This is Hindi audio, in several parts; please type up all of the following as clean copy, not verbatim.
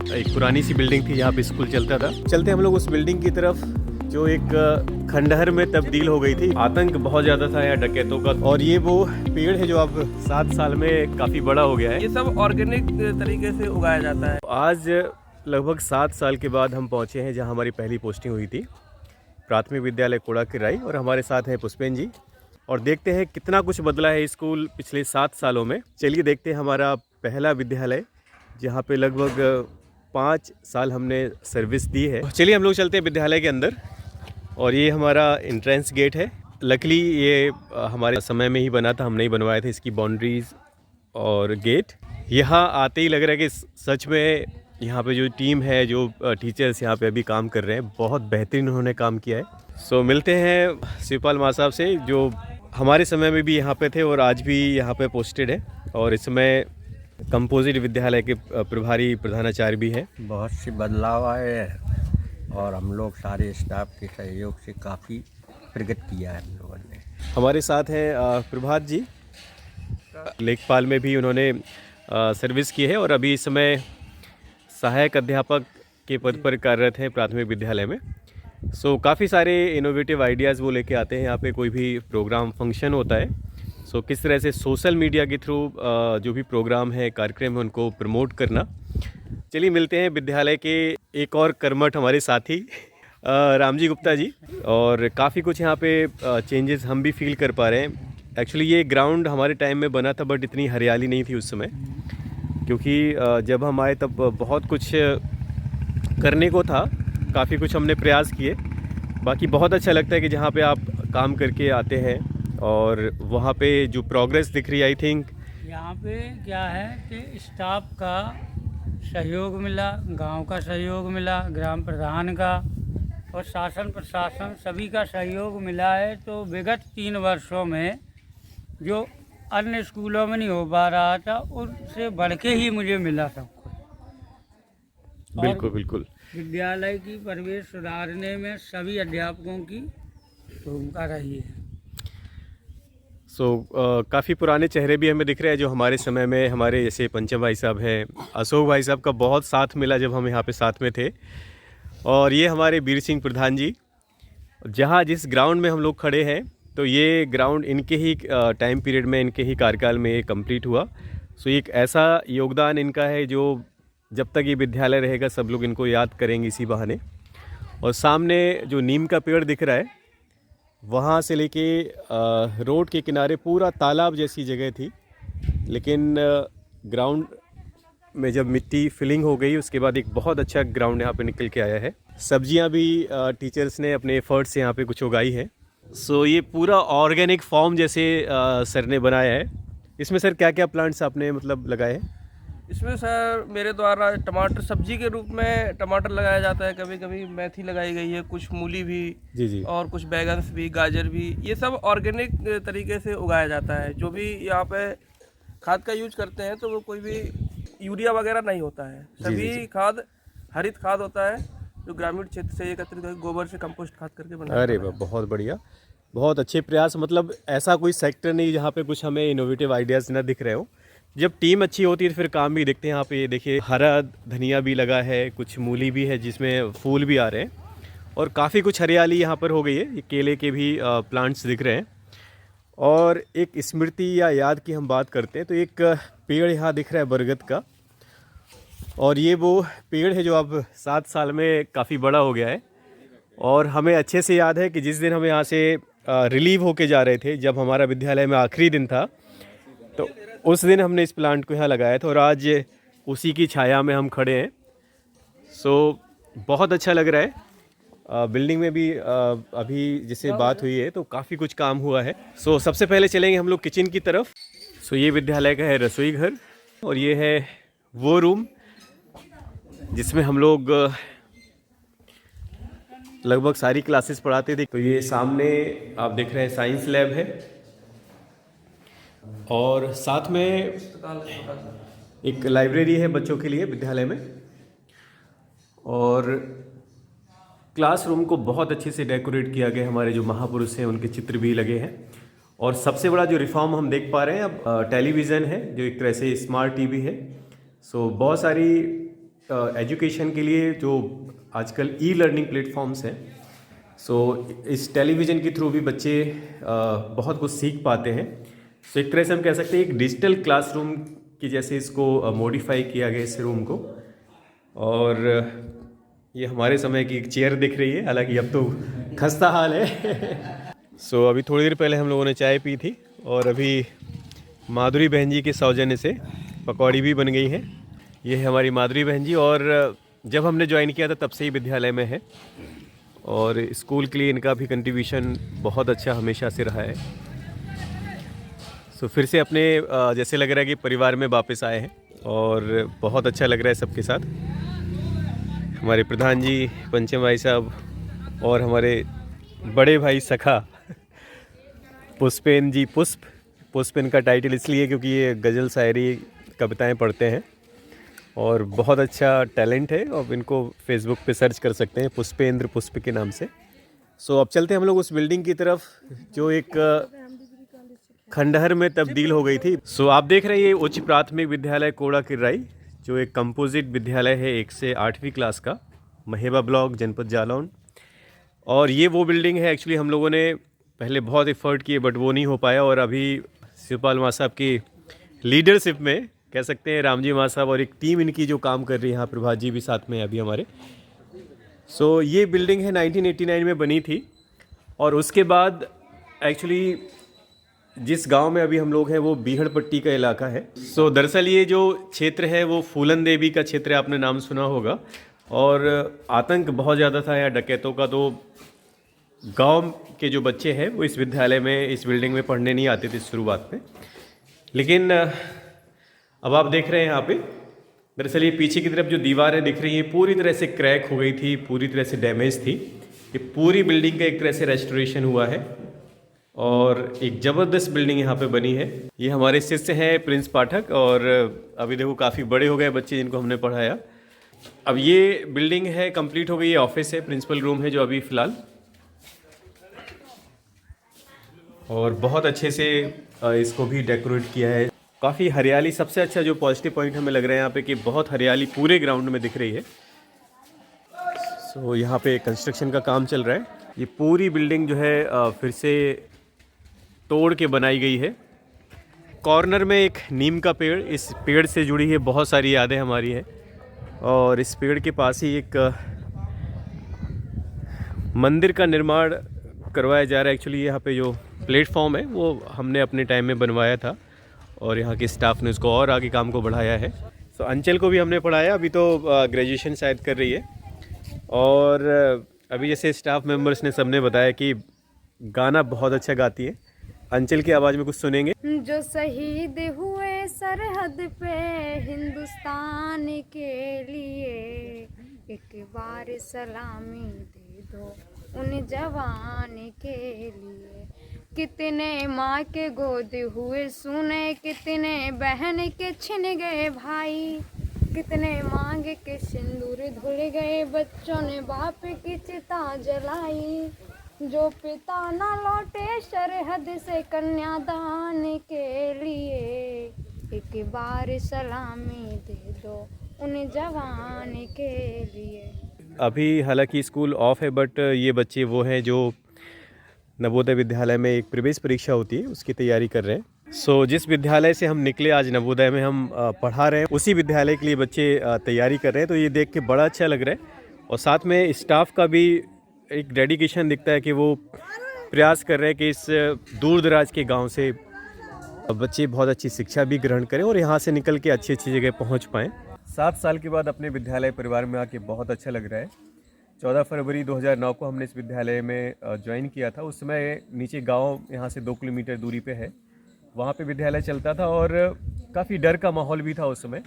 एक पुरानी सी बिल्डिंग थी जहाँ पे स्कूल चलता था। चलते हम लोग उस बिल्डिंग की तरफ जो एक खंडहर में तब्दील हो गई थी। आतंक बहुत ज़्यादा था यहाँ डकैतों का। और ये वो पेड़ है जो अब 7 साल में काफ़ी बड़ा हो गया है। ये सब ऑर्गेनिक तरीके से उगाया जाता है। आज लगभग 7 साल के बाद हम पहुँचे हैं जहाँ हमारी पहली पोस्टिंग हुई थी, प्राथमिक विद्यालय कोड़ा किराई। और हमारे साथ हैं पुष्पेन जी, और देखते हैं कितना कुछ बदला है स्कूल पिछले 7 सालों में। चलिए देखते हैं हमारा पहला विद्यालय जहाँ पे लगभग 5 साल हमने सर्विस दी है। चलिए हम लोग चलते हैं विद्यालय के अंदर। और ये हमारा एंट्रेंस गेट है। लकीली ये हमारे समय में ही बना था, हम नहीं बनवाए थे इसकी बाउंड्रीज और गेट। यहाँ आते ही लग रहा है कि सच में यहाँ पे जो टीम है, जो टीचर्स यहाँ पे अभी काम कर रहे हैं, बहुत बेहतरीन उन्होंने काम किया है। सो मिलते हैं शिवपाल माँ साहब से, जो हमारे समय में भी यहाँ पे थे और आज भी यहाँ पे पोस्टेड है, और इस समय कंपोजिट विद्यालय के प्रभारी प्रधानाचार्य भी हैं। बहुत सी बदलाव आए हैं और हम लोग सारे स्टाफ के सहयोग से काफ़ी प्रगति किया है हम लोगों ने। हमारे साथ हैं प्रभात जी, लेखपाल में भी उन्होंने सर्विस की है और अभी इस समय सहायक अध्यापक के पद पर कार्यरत हैं प्राथमिक विद्यालय में। सो काफ़ी सारे इनोवेटिव आइडियाज़ वो लेके आते हैं। यहाँ पे कोई भी प्रोग्राम फंक्शन होता है, सो किस तरह से सोशल मीडिया के थ्रू जो भी प्रोग्राम है, कार्यक्रम है, उनको प्रमोट करना। चलिए मिलते हैं विद्यालय के एक और कर्मठ हमारे साथी राम जी गुप्ता जी। और काफ़ी कुछ यहाँ पे चेंजेस हम भी फील कर पा रहे हैं। एक्चुअली ये ग्राउंड हमारे टाइम में बना था, बट इतनी हरियाली नहीं थी उस समय, क्योंकि जब हम आए तब बहुत कुछ करने को था, काफ़ी कुछ हमने प्रयास किए। बाकी बहुत अच्छा लगता है कि जहाँ पे आप काम करके आते हैं और वहाँ पे जो प्रोग्रेस दिख रही है, आई थिंक यहाँ पे क्या है कि स्टाफ का सहयोग मिला, गांव का सहयोग मिला, ग्राम प्रधान का और शासन प्रशासन सभी का सहयोग मिला है। तो विगत 3 वर्षों में जो अन्य स्कूलों में नहीं हो पा रहा था, उससे बढ़ के ही मुझे मिला सब कुछ। बिल्कुल बिल्कुल। विद्यालय की परिवेश सुधारने में सभी अध्यापकों की भूमिका रही है। काफ़ी पुराने चेहरे भी हमें दिख रहे हैं जो हमारे समय में, हमारे जैसे पंचम भाई साहब हैं, अशोक भाई साहब का बहुत साथ मिला जब हम यहाँ पे साथ में थे। और ये हमारे वीर सिंह प्रधान जी, जहाँ जिस ग्राउंड में हम लोग खड़े हैं, तो ये ग्राउंड इनके ही टाइम पीरियड में, इनके ही कार्यकाल में ये कंप्लीट हुआ। सो एक ऐसा योगदान इनका है जो जब तक ये विद्यालय रहेगा सब लोग इनको याद करेंगे इसी बहाने। और सामने जो नीम का पेड़ दिख रहा है, वहाँ से लेके रोड के किनारे पूरा तालाब जैसी जगह थी, लेकिन ग्राउंड में जब मिट्टी फिलिंग हो गई उसके बाद एक बहुत अच्छा ग्राउंड यहाँ पे निकल के आया है। सब्जियाँ भी टीचर्स ने अपने एफर्ट से यहाँ पे कुछ उगाई है। सो ये पूरा ऑर्गेनिक फॉर्म जैसे सर ने बनाया है। इसमें सर क्या क्या प्लांट्स आपने मतलब लगाए हैं? इसमें सर मेरे द्वारा टमाटर सब्जी के रूप में टमाटर लगाया जाता है, कभी कभी मेथी लगाई गई है, कुछ मूली भी जी और कुछ बैगन्स भी, गाजर भी। ये सब ऑर्गेनिक तरीके से उगाया जाता है। जो भी यहाँ पे खाद का यूज करते हैं तो वो कोई भी यूरिया वगैरह नहीं होता है, सभी खाद हरित खाद होता है जो ग्रामीण क्षेत्र से एकत्रित करके गोबर से कंपोस्ट खाद करके बनाया। अरे वाह, बहुत बढ़िया, बहुत अच्छे प्रयास। मतलब ऐसा कोई सेक्टर नहीं जहाँ पे कुछ हमें इनोवेटिव आइडियाज़ ना दिख रहे हो। जब टीम अच्छी होती है तो फिर काम भी दिखते हैं। यहाँ पे देखिए हरा धनिया भी लगा है, कुछ मूली भी है जिसमें फूल भी आ रहे हैं, और काफ़ी कुछ हरियाली यहाँ पर हो गई है। ये केले के भी प्लांट्स दिख रहे हैं। और एक स्मृति या याद की हम बात करते हैं तो एक पेड़ यहाँ दिख रहा है बरगद का, और ये वो पेड़ है जो अब 7 साल में काफ़ी बड़ा हो गया है। और हमें अच्छे से याद है कि जिस दिन हम यहाँ से रिलीव होके जा रहे थे, जब हमारा विद्यालय में आखिरी दिन था, तो उस दिन हमने इस प्लांट को यहाँ लगाया था और आज उसी की छाया में हम खड़े हैं। सो बहुत अच्छा लग रहा है। बिल्डिंग में भी अभी जैसे बात हुई है तो काफ़ी कुछ काम हुआ है। सो सबसे पहले चलेंगे हम लोग किचन की तरफ। सो ये विद्यालय का है रसोई घर, और ये है वो रूम जिसमें हम लोग लगभग सारी क्लासेस पढ़ाते थे। तो ये सामने आप देख रहे हैं साइंस लैब है, और साथ में एक लाइब्रेरी है बच्चों के लिए विद्यालय में। और क्लासरूम को बहुत अच्छे से डेकोरेट किया गया। हमारे जो महापुरुष हैं उनके चित्र भी लगे हैं। और सबसे बड़ा जो रिफॉर्म हम देख पा रहे हैं अब टेलीविज़न है, जो एक तरह से स्मार्ट टीवी है। सो बहुत सारी एजुकेशन के लिए जो आजकल ई लर्निंग प्लेटफॉर्म्स हैं, सो इस टेलीविज़न के थ्रू भी बच्चे बहुत कुछ सीख पाते हैं। सो एक तरह से हम कह सकते हैं एक डिजिटल क्लासरूम की जैसे इसको मॉडिफाई किया गया इस रूम को। और ये हमारे समय की एक चेयर दिख रही है, हालांकि अब तो खस्ता हाल है। सो अभी थोड़ी देर पहले हम लोगों ने चाय पी थी और अभी माधुरी बहन जी के सौजन्य से पकौड़ी भी बन गई है। ये है हमारी माधुरी बहन जी, और जब हमने ज्वाइन किया था तब से ही विद्यालय में है और स्कूल के लिए इनका भी कंट्रीब्यूशन बहुत अच्छा हमेशा से रहा है। सो फिर से अपने जैसे लग रहा है कि परिवार में वापस आए हैं और बहुत अच्छा लग रहा है सबके साथ। हमारे प्रधान जी, पंचम भाई साहब और हमारे बड़े भाई सखा पुष्पेन जी, पुष्पेन का टाइटल इसलिए क्योंकि ये गज़ल शायरी कविताएं पढ़ते हैं और बहुत अच्छा टैलेंट है। और इनको फेसबुक पे सर्च कर सकते हैं पुष्पेंद्र पुष्प के नाम से। सो अब चलते हैं हम लोग उस बिल्डिंग की तरफ जो एक खंडहर में तब्दील हो गई थी। सो आप देख रहे हैं ये उच्च प्राथमिक विद्यालय कोड़ा किर्राई, जो एक कंपोजिट विद्यालय है 1 से 8वीं क्लास का, महेबा ब्लॉक, जनपद जालौन। और ये वो बिल्डिंग है, एक्चुअली हम लोगों ने पहले बहुत एफर्ट किए बट वो नहीं हो पाया, और अभी शिवपाल माँ साहब की लीडरशिप में कह सकते हैं, रामजी माँ साहब और एक टीम इनकी जो काम कर रही है, यहाँ प्रभात जी भी साथ में अभी हमारे। सो ये बिल्डिंग है 1989 में बनी थी। और उसके बाद एक्चुअली जिस गांव में अभी हम लोग हैं वो बीहड़ पट्टी का इलाका है। सो दरअसल ये जो क्षेत्र है वो फूलन देवी का क्षेत्र है, आपने नाम सुना होगा। और आतंक बहुत ज़्यादा था यहाँ डकैतों का, तो गांव के जो बच्चे हैं वो इस विद्यालय में, इस बिल्डिंग में पढ़ने नहीं आते थे शुरुआत में। लेकिन अब आप देख रहे हैं यहाँ पे, दरअसल ये पीछे की तरफ जो दीवारें दिख रही हैं पूरी तरह से क्रैक हो गई थी, पूरी तरह से डैमेज थी। ये पूरी बिल्डिंग का एक तरह से रेस्टोरेशन हुआ है और एक ज़बरदस्त बिल्डिंग यहाँ पे बनी है। ये हमारे शिष्य हैं प्रिंस पाठक, और अभी देखो काफ़ी बड़े हो गए बच्चे जिनको हमने पढ़ाया। अब ये बिल्डिंग है, कंप्लीट हो गई, ये ऑफिस है, प्रिंसिपल रूम है जो अभी फ़िलहाल, और बहुत अच्छे से इसको भी डेकोरेट किया है। काफ़ी हरियाली, सबसे अच्छा जो पॉजिटिव पॉइंट हमें लग रहा है यहाँ पे कि बहुत हरियाली पूरे ग्राउंड में दिख रही है। सो यहाँ पे कंस्ट्रक्शन का काम चल रहा है। ये पूरी बिल्डिंग जो है फिर से तोड़ के बनाई गई है। कॉर्नर में एक नीम का पेड़, इस पेड़ से जुड़ी है बहुत सारी यादें हमारी हैं। और इस पेड़ के पास ही एक मंदिर का निर्माण करवाया जा रहा है। एक्चुअली यहाँ पे जो प्लेटफॉर्म है वो हमने अपने टाइम में बनवाया था और यहाँ के स्टाफ ने उसको और आगे काम को बढ़ाया है। सो अंचल को भी हमने पढ़ाया, अभी तो ग्रेजुएशन शायद कर रही है। और अभी जैसे स्टाफ मेंबर्स ने सबने बताया कि गाना बहुत अच्छा गाती है। अंचल की आवाज़ में कुछ सुनेंगे। जो शहीद हुए सरहद पे हिंदुस्तान के लिए, एक बार सलामी दे दो उन जवान के लिए। कितने माँ के गोद हुए सुने, कितने बहन के छिन गए भाई, कितने मांग के सिंदूर धुल गए, बच्चों ने बाप की चिता जलाई। जो पिता ना लौटे सरहद से कन्यादान के लिए, एक बार सलामी दे दो उन जवान के लिए। अभी हालांकि स्कूल ऑफ है बट ये बच्चे वो हैं जो नवोदय विद्यालय में एक प्रवेश परीक्षा होती है उसकी तैयारी कर रहे हैं। सो जिस विद्यालय से हम निकले आज नवोदय में हम पढ़ा रहे हैं, उसी विद्यालय के लिए बच्चे तैयारी कर रहे हैं। तो ये देख के बड़ा अच्छा लग रहा है और साथ में स्टाफ का भी एक डेडिकेशन दिखता है कि वो प्रयास कर रहे हैं कि इस दूर दराज के गांव से बच्चे बहुत अच्छी शिक्षा भी ग्रहण करें और यहाँ से निकल के अच्छी अच्छी जगह पहुँच पाएँ। 7 साल के बाद अपने विद्यालय परिवार में आके बहुत अच्छा लग रहा है। 14 फरवरी 2009 को हमने इस विद्यालय में ज्वाइन किया था। उस समय नीचे गांव यहाँ से 2 किलोमीटर दूरी पे है, वहाँ पे विद्यालय चलता था और काफ़ी डर का माहौल भी था उस समय।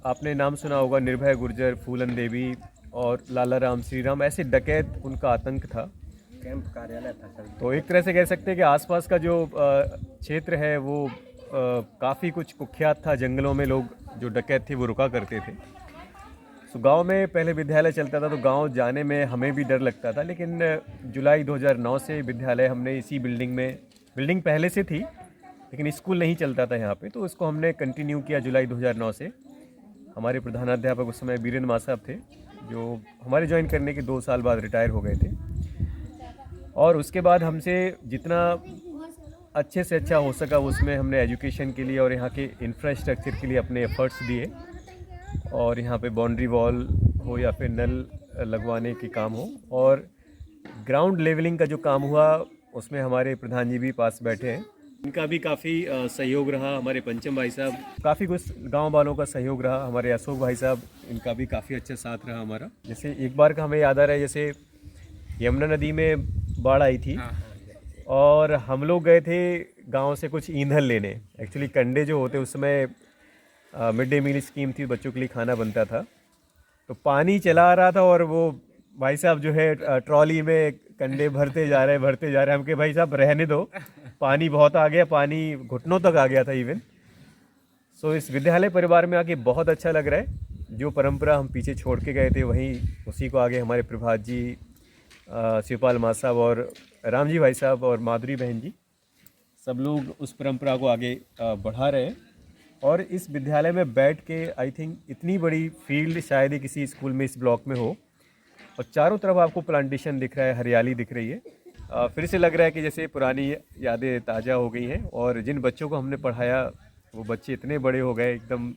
आपने नाम सुना होगा निर्भय गुर्जर, फूलन देवी और लाला राम, श्री राम, ऐसे डकैत उनका आतंक था। कैंप कार्यालय था सर। तो एक तरह से कह सकते हैं कि आसपास का जो क्षेत्र है वो काफ़ी कुछ कुख्यात था। जंगलों में लोग जो डकैत थे वो रुका करते थे। तो गांव में पहले विद्यालय चलता था तो गांव जाने में हमें भी डर लगता था, लेकिन जुलाई 2009 से विद्यालय हमने इसी बिल्डिंग में, बिल्डिंग पहले से थी लेकिन स्कूल नहीं चलता था यहाँ पे, तो उसको हमने कंटिन्यू किया जुलाई 2009 से। हमारे प्रधानाध्यापक उस समय बीरेंद्र मा साहब थे, जो हमारे ज्वाइन करने के 2 साल बाद रिटायर हो गए थे। और उसके बाद हमसे जितना अच्छे से अच्छा हो सका उसमें हमने एजुकेशन के लिए और यहाँ के इंफ्रास्ट्रक्चर के लिए अपने एफर्ट्स दिए। और यहाँ पे बाउंड्री वॉल हो या फिर नल लगवाने के काम हो, और ग्राउंड लेवलिंग का जो काम हुआ उसमें हमारे प्रधान जी भी पास बैठे हैं, इनका भी काफ़ी सहयोग रहा। हमारे पंचम भाई साहब, काफ़ी कुछ गांव वालों का सहयोग रहा। हमारे अशोक भाई साहब, इनका भी काफ़ी अच्छा साथ रहा हमारा। जैसे एक बार का हमें याद आ रहा है, जैसे यमुना नदी में बाढ़ आई थी और हम लोग गए थे गांव से कुछ ईंधन लेने। एक्चुअली कंडे जो होते उस समय मिड डे मील स्कीम थी, बच्चों के लिए खाना बनता था। तो पानी चला आ रहा था और वो भाई साहब जो है ट्रॉली में कंडे भरते जा रहे हैं। हम के भाई साहब रहने दो, पानी बहुत आ गया, पानी घुटनों तक आ गया था इवन। सो इस विद्यालय परिवार में आके बहुत अच्छा लग रहा है। जो परंपरा हम पीछे छोड़ के गए थे वहीं उसी को आगे हमारे प्रभात जी, शिवपाल माँ साहब और राम जी भाई साहब और माधुरी बहन जी, सब लोग उस परंपरा को आगे बढ़ा रहे हैं। और इस विद्यालय में बैठ के आई थिंक इतनी बड़ी फील्ड शायद ही किसी स्कूल में इस ब्लॉक में हो, और चारों तरफ आपको प्लांटेशन दिख रहा है, हरियाली दिख रही है। फिर से लग रहा है कि जैसे पुरानी यादें ताज़ा हो गई हैं। और जिन बच्चों को हमने पढ़ाया वो बच्चे इतने बड़े हो गए, एकदम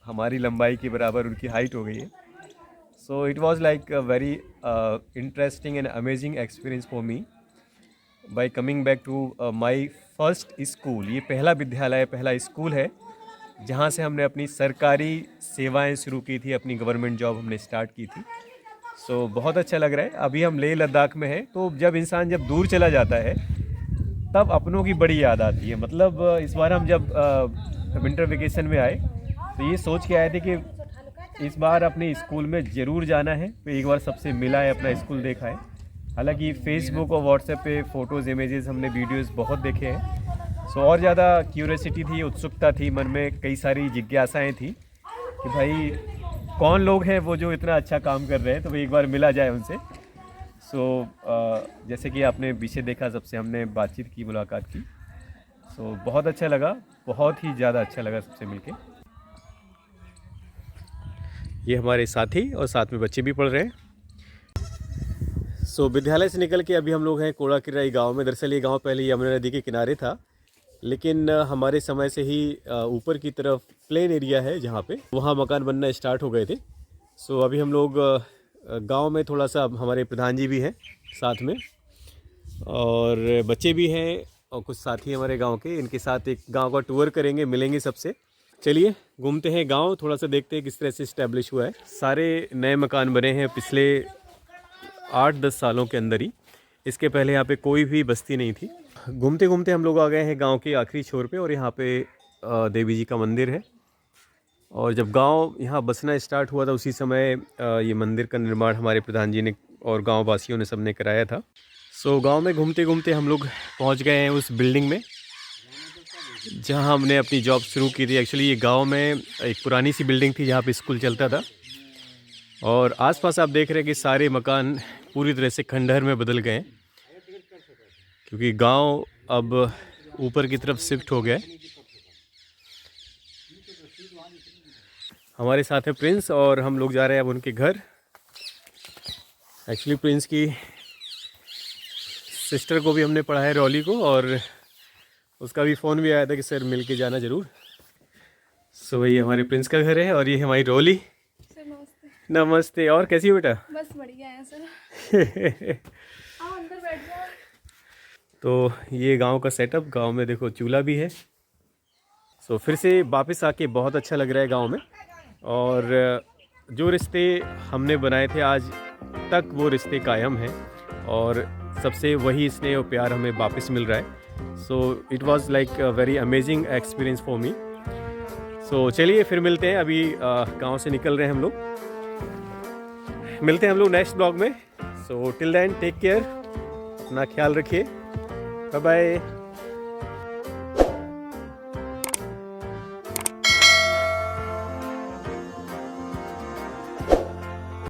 हमारी लंबाई के बराबर उनकी हाइट हो गई है। So it was like a very interesting and amazing experience for me by coming back to my first school. ये पहला विद्यालय, पहला स्कूल है जहाँ से हमने अपनी सरकारी सेवाएं शुरू की थी, अपनी गवर्नमेंट जॉब हमने स्टार्ट की थी। सो बहुत अच्छा लग रहा है। अभी हम लेह लद्दाख में हैं, तो जब इंसान जब दूर चला जाता है तब अपनों की बड़ी याद आती है। मतलब इस बार हम जब विंटर वेकेशन में आए तो ये सोच के आए थे कि इस बार अपने स्कूल में ज़रूर जाना है, तो एक बार सबसे मिला है, अपना स्कूल देखा है। हालांकि फेसबुक और व्हाट्सएप पे फ़ोटोज़, इमेजेस हमने वीडियोज़ बहुत देखे हैं। सो और ज़्यादा क्यूरियोसिटी थी, उत्सुकता थी मन में, कई सारी जिज्ञासाएँ थी कि भाई कौन लोग हैं वो जो इतना अच्छा काम कर रहे हैं, तो एक बार मिला जाए उनसे। सो जैसे कि आपने पीछे देखा, सबसे हमने बातचीत की, मुलाकात की। सो बहुत अच्छा लगा, बहुत ही ज़्यादा अच्छा लगा सबसे मिलके। ये हमारे साथी और साथ में बच्चे भी पढ़ रहे हैं। सो विद्यालय से निकल के अभी हम लोग हैं कोड़ा किराई गाँव में। दरअसल ये गाँव पहले यमुना नदी के किनारे था, लेकिन हमारे समय से ही ऊपर की तरफ प्लेन एरिया है जहाँ पे, वहाँ मकान बनना स्टार्ट हो गए थे। सो अभी हम लोग गांव में थोड़ा सा, हमारे प्रधान जी भी हैं साथ में और बच्चे भी हैं और कुछ साथी हमारे गांव के, इनके साथ एक गांव का टूर करेंगे, मिलेंगे सबसे। चलिए घूमते हैं गांव, थोड़ा सा देखते हैं किस तरह से इस्टेब्लिश हुआ है। सारे नए मकान बने हैं पिछले 8-10 सालों के अंदर ही। इसके पहले यहाँ पे कोई भी बस्ती नहीं थी। घूमते घूमते हम लोग आ गए हैं गांव के आखिरी छोर पे, और यहाँ पे देवी जी का मंदिर है। और जब गांव यहाँ बसना स्टार्ट हुआ था उसी समय ये मंदिर का निर्माण हमारे प्रधान जी ने और गांव वासियों ने सबने कराया था। सो गांव में घूमते घूमते हम लोग पहुँच गए हैं उस बिल्डिंग में जहाँ हमने अपनी जॉब शुरू की थी। एक्चुअली ये गाँव में एक पुरानी सी बिल्डिंग थी जहाँ पे स्कूल चलता था, और आसपास आप देख रहे हैं कि सारे मकान पूरी तरह से खंडहर में बदल गए हैं, क्योंकि गांव अब ऊपर की तरफ शिफ्ट हो गया है। हमारे साथ है प्रिंस और हम लोग जा रहे हैं अब उनके घर। एक्चुअली प्रिंस की सिस्टर को भी हमने पढ़ा है, रॉली को, और उसका भी फ़ोन भी आया था कि सर मिल के जाना ज़रूर। सो ये हमारे प्रिंस का घर है और ये हमारी रॉली। सर नमस्ते। नमस्ते। और कैसी हो बेटा? बस बढ़िया है सर। आओ अंदर बैठ जाओ। तो ये गांव का सेटअप, गांव में देखो चूल्हा भी है। सो फिर से वापस आके बहुत अच्छा लग रहा है गांव में, और जो रिश्ते हमने बनाए थे आज तक वो रिश्ते कायम हैं, और सबसे वही स्नेह और प्यार हमें वापस मिल रहा है। So it was like a very amazing experience for me. So चलिए फिर मिलते हैं। अभी गांव से निकल रहे हैं हम लोग, मिलते हैं हम लोग नेक्स्ट ब्लॉग में। So till then take care, अपना ख्याल रखिए, बाय बाय।